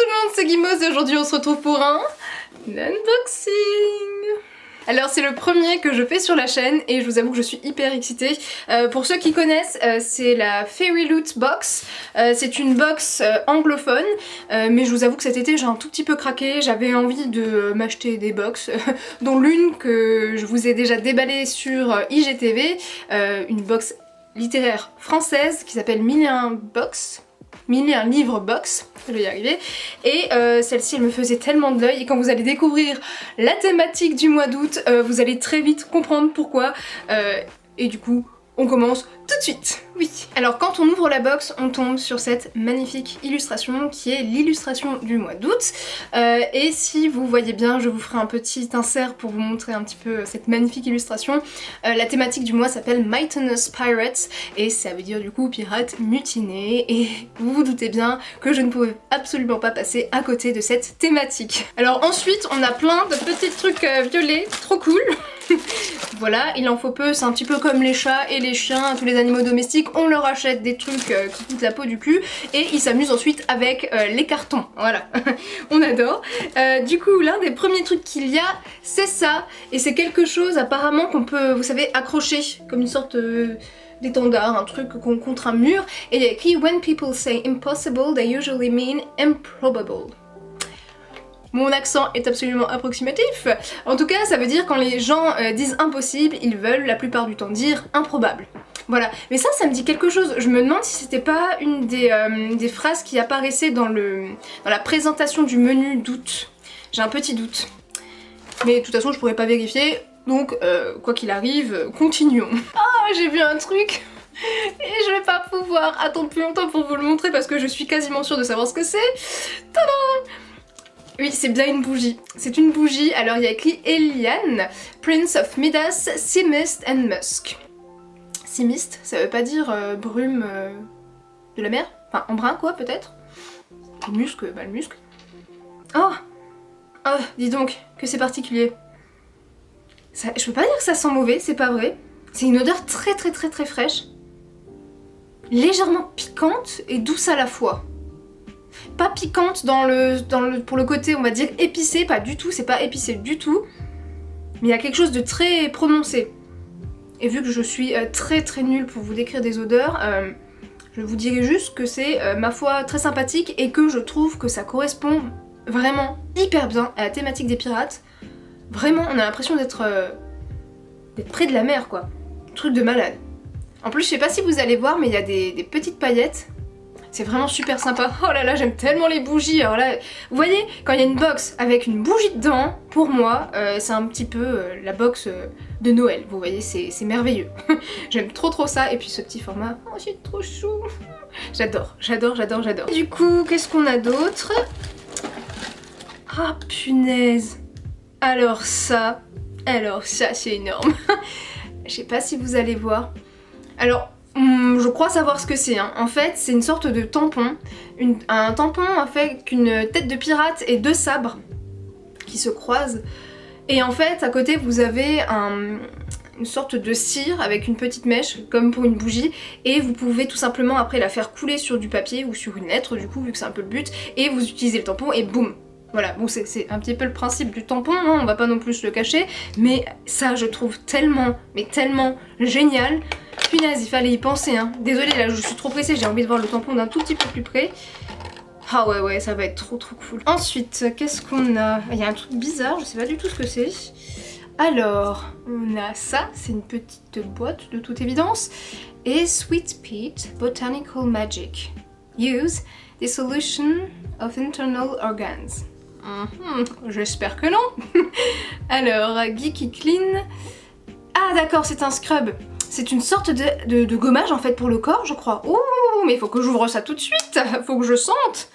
tout le monde, c'est Guimauve et aujourd'hui on se retrouve pour un unboxing. Alors c'est le premier que je fais sur la chaîne et je vous avoue que je suis hyper excitée. Pour ceux qui connaissent, c'est la Fairy Loot Box. C'est une box anglophone, mais je vous avoue que cet été j'ai un tout petit peu craqué. J'avais envie de m'acheter des box, dont l'une que je vous ai déjà déballée sur IGTV, une box littéraire française qui s'appelle 1001 Box. 1001 livre box, je vais y arriver, et celle-ci elle me faisait tellement de l'œil et quand vous allez découvrir la thématique du mois d'août, vous allez très vite comprendre pourquoi, et du coup on commence tout de suite. Oui. Alors quand on ouvre la box, on tombe sur cette magnifique illustration qui est l'illustration du mois d'août. Et si vous voyez bien, je vous ferai un petit insert pour vous montrer un petit peu cette magnifique illustration. La thématique du mois s'appelle Mutinous Pirates et ça veut dire du coup pirates mutinés. Et vous vous doutez bien que je ne pouvais absolument pas passer à côté de cette thématique. Alors ensuite, on a plein de petits trucs violets, trop cool. Voilà, il en faut peu, c'est un petit peu comme les chats et les chiens, tous les animaux domestiques, on leur achète des trucs qui coûtent la peau du cul et ils s'amusent ensuite avec les cartons, voilà, on adore. Du coup, l'un des premiers trucs qu'il y a, c'est ça, et c'est quelque chose apparemment qu'on peut, vous savez, accrocher comme une sorte d'étendard, un truc contre un mur, et il y a écrit "When people say impossible, they usually mean improbable". Mon accent est absolument approximatif. En tout cas, ça veut dire quand les gens disent impossible, ils veulent la plupart du temps dire improbable. Voilà, mais ça me dit quelque chose. Je me demande si c'était pas une des phrases qui apparaissait dans la présentation du menu d'août. J'ai un petit doute. Mais de toute façon, je pourrais pas vérifier. Donc, quoi qu'il arrive, continuons. Ah, j'ai vu un truc et je vais pas pouvoir attendre plus longtemps pour vous le montrer parce que je suis quasiment sûre de savoir ce que c'est. Tadam! Oui, c'est bien une bougie. C'est une bougie, alors il y a écrit Eliane, Prince of Midas, Sea Mist and Musk. Sea Mist, ça veut pas dire brume de la mer? Enfin, en brun quoi, peut-être? Le musc, bah le musc. Oh! Oh, dis donc, que c'est particulier. Ça, je peux pas dire que ça sent mauvais, c'est pas vrai. C'est une odeur très fraîche. Légèrement piquante et douce à la fois. Pas piquante pour le côté on va dire épicé, pas du tout, c'est pas épicé du tout, mais il y a quelque chose de très prononcé. Et vu que je suis très nulle pour vous décrire des odeurs, je vous dirai juste que c'est ma foi très sympathique et que je trouve que ça correspond vraiment hyper bien à la thématique des pirates. Vraiment, on a l'impression d'être près de la mer quoi, truc de malade. En plus je sais pas si vous allez voir mais il y a des petites paillettes. C'est vraiment super sympa. Oh là là, j'aime tellement les bougies. Alors là, vous voyez, quand il y a une box avec une bougie dedans, pour moi, c'est un petit peu la box de Noël. Vous voyez, c'est merveilleux. J'aime trop ça. Et puis ce petit format, oh c'est trop chou. J'adore. Du coup, qu'est-ce qu'on a d'autre? Ah punaise. Alors ça c'est énorme. Je sais pas si vous allez voir. Alors, je crois savoir ce que c'est. Hein. En fait, c'est une sorte de tampon. Un tampon avec une tête de pirate et deux sabres qui se croisent. Et en fait, à côté, vous avez une sorte de cire avec une petite mèche, comme pour une bougie. Et vous pouvez tout simplement après la faire couler sur du papier ou sur une lettre, du coup, vu que c'est un peu le but. Et vous utilisez le tampon et boum! Voilà, bon c'est un petit peu le principe du tampon, hein, on va pas non plus se le cacher, mais ça je trouve tellement, mais tellement génial. Punaise, il fallait y penser, hein. Désolée, là je suis trop pressée, j'ai envie de voir le tampon d'un tout petit peu plus près. Ah ouais, ça va être trop cool. Ensuite, qu'est-ce qu'on a? Il y a un truc bizarre, je sais pas du tout ce que c'est. Alors, on a ça, c'est une petite boîte de toute évidence. Et Sweet Peat Botanical Magic. Use dissolution of internal organs. J'espère que non. Alors, Geeky Clean. Ah d'accord, c'est un scrub. C'est une sorte de gommage en fait pour le corps, je crois. Ouh, mais il faut que j'ouvre ça tout de suite. Faut que je sente.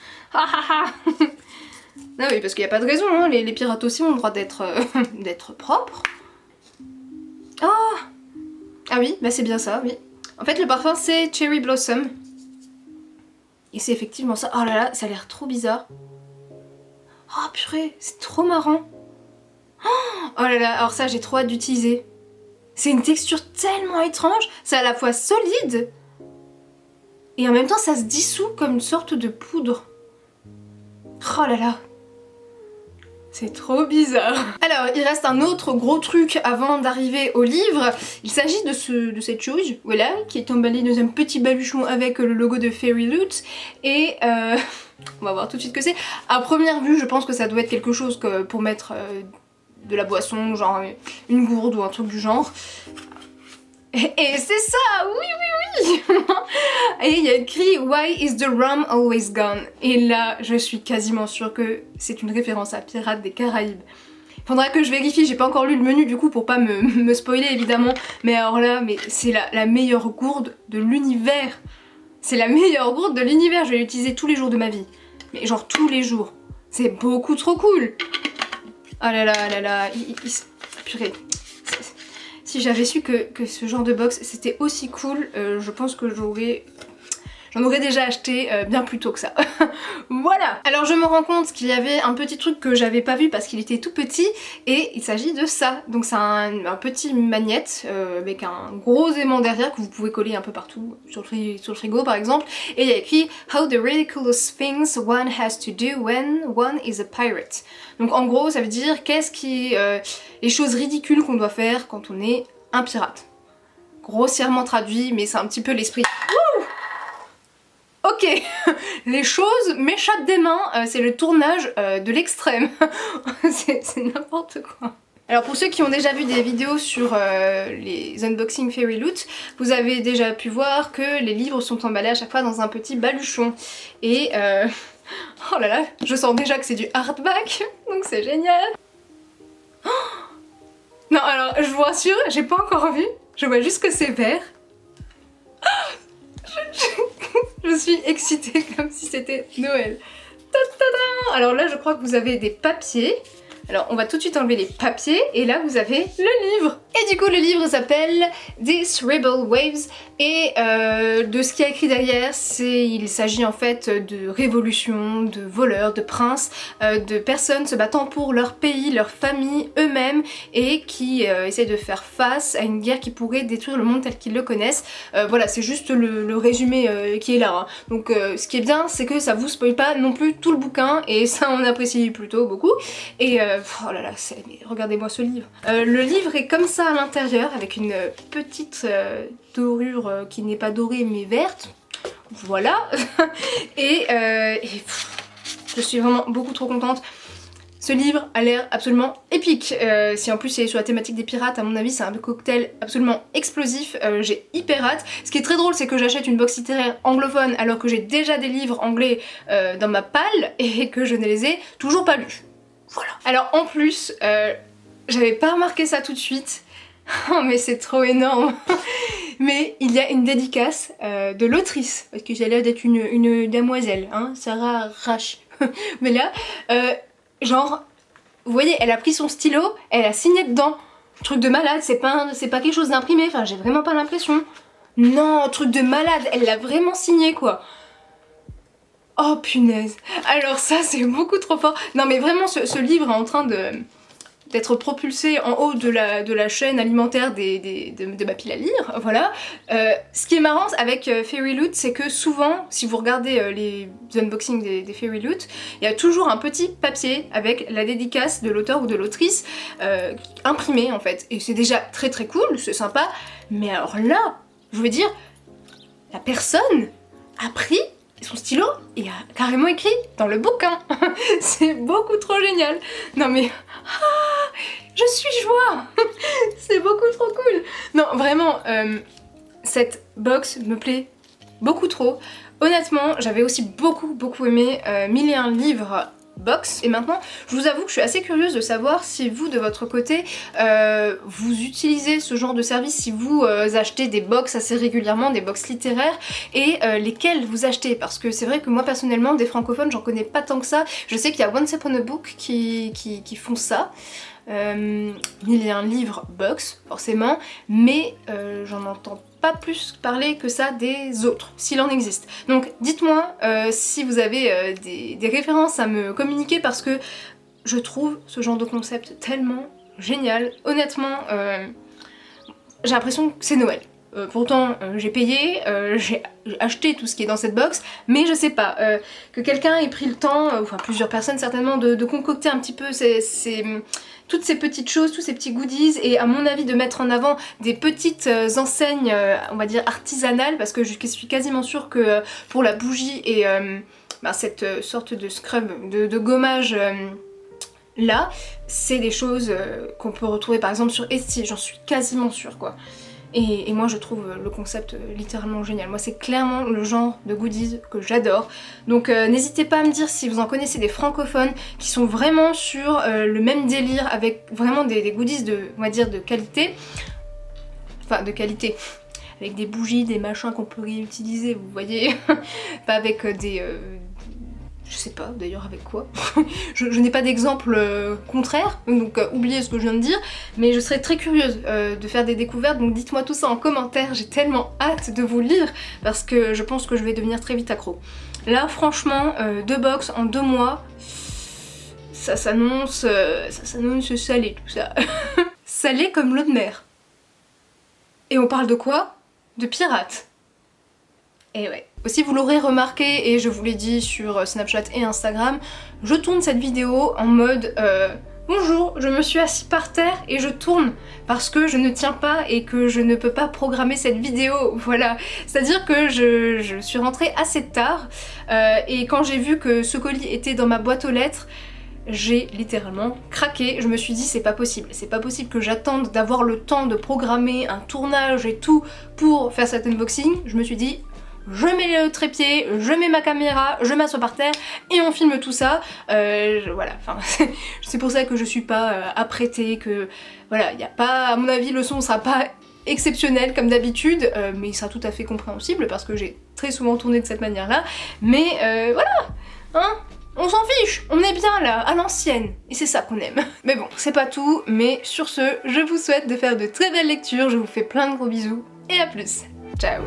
Non oui, parce qu'il n'y a pas de raison, hein. Les pirates aussi ont le droit d'être propres. Oh. Ah oui, bah c'est bien ça, oui. En fait, le parfum c'est Cherry Blossom. Et c'est effectivement ça. Oh là là, ça a l'air trop bizarre. Oh purée, c'est trop marrant. Oh là là, alors ça j'ai trop hâte d'utiliser. C'est une texture tellement étrange, c'est à la fois solide et en même temps ça se dissout comme une sorte de poudre. Oh Oh là là, c'est trop bizarre. Alors, il reste un autre gros truc avant d'arriver au livre. Il s'agit de cette chose, voilà, qui est emballée dans un petit baluchon avec le logo de Fairy Loot. Et on va voir tout de suite ce que c'est. À première vue, je pense que ça doit être quelque chose pour mettre de la boisson, genre une gourde ou un truc du genre. Et c'est ça, oui. Et il y a écrit Why is the rum always gone? Et là, je suis quasiment sûre que c'est une référence à Pirates des Caraïbes. Faudra que je vérifie, j'ai pas encore lu le menu du coup pour pas me spoiler évidemment. Mais alors là, c'est la meilleure gourde de l'univers. C'est la meilleure gourde de l'univers, je vais l'utiliser tous les jours de ma vie. Mais genre tous les jours. C'est beaucoup trop cool. Oh là là, purée. Si j'avais su que ce genre de box c'était aussi cool, je pense que j'en aurais déjà acheté bien plus tôt que ça. Voilà. Alors je me rends compte qu'il y avait un petit truc que j'avais pas vu parce qu'il était tout petit et il s'agit de ça. Donc c'est un petit magnète avec un gros aimant derrière que vous pouvez coller un peu partout sur le frigo par exemple. Et il y a écrit How the ridiculous things one has to do when one is a pirate. Donc en gros ça veut dire qu'est-ce qui les choses ridicules qu'on doit faire quand on est un pirate. Grossièrement traduit mais c'est un petit peu l'esprit. Ok, les choses m'échappent des mains, c'est le tournage de l'extrême. C'est n'importe quoi. Alors pour ceux qui ont déjà vu des vidéos sur les unboxing Fairy Loot, vous avez déjà pu voir que les livres sont emballés à chaque fois dans un petit baluchon. Et oh là là, je sens déjà que c'est du hardback, donc c'est génial. Oh non alors je vous rassure, j'ai pas encore vu, je vois juste que c'est vert. Je suis excitée comme si c'était Noël. Ta-ta-da! Alors là je crois que vous avez des papiers. Alors on va tout de suite enlever les papiers et là vous avez le livre. Et du coup le livre s'appelle These Rebel Waves et de ce qui est écrit derrière, il s'agit en fait de révolution, de voleurs, de princes, de personnes se battant pour leur pays, leur famille, eux-mêmes et qui essaient de faire face à une guerre qui pourrait détruire le monde tel qu'ils le connaissent. Voilà, c'est juste le résumé qui est là. Hein. Donc ce qui est bien, c'est que ça vous spoil pas non plus tout le bouquin et ça on apprécie plutôt beaucoup. Et oh là là, regardez-moi ce livre. Le livre est comme ça à l'intérieur avec une petite dorure qui n'est pas dorée mais verte. Voilà. et je suis vraiment beaucoup trop contente. Ce livre a l'air absolument épique. Si en plus c'est sur la thématique des pirates, à mon avis c'est un cocktail absolument explosif. J'ai hyper hâte. Ce qui est très drôle c'est que j'achète une box littéraire anglophone alors que j'ai déjà des livres anglais dans ma palle et que je ne les ai toujours pas lus. Voilà. Alors en plus, j'avais pas remarqué ça tout de suite. Oh mais c'est trop énorme. Mais il y a une dédicace de l'autrice, parce que ça a l'air d'être une demoiselle, hein, Sarah Rash. Mais là, genre, vous voyez, elle a pris son stylo, elle a signé dedans. Truc de malade, c'est pas quelque chose d'imprimé, enfin j'ai vraiment pas l'impression. Non, truc de malade, elle l'a vraiment signé quoi. Oh punaise. Alors ça c'est beaucoup trop fort. Non mais vraiment ce livre est en train d'être propulsé en haut de la chaîne alimentaire de ma pile à lire, voilà. Ce qui est marrant avec Fairy Loot, c'est que souvent, si vous regardez les unboxings des Fairy Loot, il y a toujours un petit papier avec la dédicace de l'auteur ou de l'autrice imprimée en fait. Et c'est déjà très très cool, c'est sympa, mais alors là, je veux dire, la personne a pris son stylo et a carrément écrit dans le bouquin. C'est beaucoup trop génial. Non mais... Ah, je suis joie. C'est beaucoup trop cool. Non vraiment, cette box me plaît beaucoup trop. Honnêtement, j'avais aussi beaucoup aimé 1001 livres box et maintenant je vous avoue que je suis assez curieuse de savoir si vous de votre côté vous utilisez ce genre de service, si vous achetez des box assez régulièrement, des box littéraires et lesquelles vous achetez, parce que c'est vrai que moi personnellement des francophones j'en connais pas tant que ça. Je sais qu'il y a Once Upon a Book qui font ça. 1001 livres box forcément, mais j'en entends pas plus parler que ça des autres, s'il en existe. Donc dites-moi si vous avez des références à me communiquer parce que je trouve ce genre de concept tellement génial. Honnêtement, j'ai l'impression que c'est Noël. pourtant j'ai payé, j'ai acheté tout ce qui est dans cette box, mais je sais pas, que quelqu'un ait pris le temps, enfin plusieurs personnes certainement, de concocter un petit peu toutes ces petites choses, tous ces petits goodies, et à mon avis de mettre en avant des petites enseignes, on va dire artisanales, parce que je suis quasiment sûre que pour la bougie et cette sorte de scrub, de gommage là, c'est des choses qu'on peut retrouver par exemple sur Etsy, j'en suis quasiment sûre quoi. Et moi je trouve le concept littéralement génial. Moi c'est clairement le genre de goodies que j'adore. Donc n'hésitez pas à me dire si vous en connaissez des francophones qui sont vraiment sur le même délire avec vraiment des goodies de, on va dire, de qualité. Enfin de qualité. Avec des bougies, des machins qu'on peut réutiliser, vous voyez. Pas avec des... je sais pas d'ailleurs avec quoi. je n'ai pas d'exemple contraire, donc oubliez ce que je viens de dire, mais je serais très curieuse de faire des découvertes, donc dites-moi tout ça en commentaire, j'ai tellement hâte de vous lire, parce que je pense que je vais devenir très vite accro. Là franchement, 2 box en 2 mois, ça s'annonce salé tout ça. Salé comme l'eau de mer. Et on parle de quoi? De pirates. Et ouais. Aussi vous l'aurez remarqué, et je vous l'ai dit sur Snapchat et Instagram, je tourne cette vidéo en mode bonjour, je me suis assis par terre et je tourne parce que je ne tiens pas et que je ne peux pas programmer cette vidéo, voilà. C'est-à-dire que je suis rentrée assez tard et quand j'ai vu que ce colis était dans ma boîte aux lettres, j'ai littéralement craqué. Je me suis dit c'est pas possible que j'attende d'avoir le temps de programmer un tournage et tout pour faire cet unboxing. Je me suis dit je mets le trépied, je mets ma caméra, je m'assois par terre et on filme tout ça. Voilà, enfin c'est pour ça que je suis pas apprêtée, que voilà, y a pas, à mon avis le son sera pas exceptionnel comme d'habitude, mais il sera tout à fait compréhensible parce que j'ai très souvent tourné de cette manière là, mais voilà, hein. On s'en fiche, on est bien là, à l'ancienne, et c'est ça qu'on aime. Mais bon, c'est pas tout, mais sur ce, je vous souhaite de faire de très belles lectures, je vous fais plein de gros bisous, et à plus. Ciao.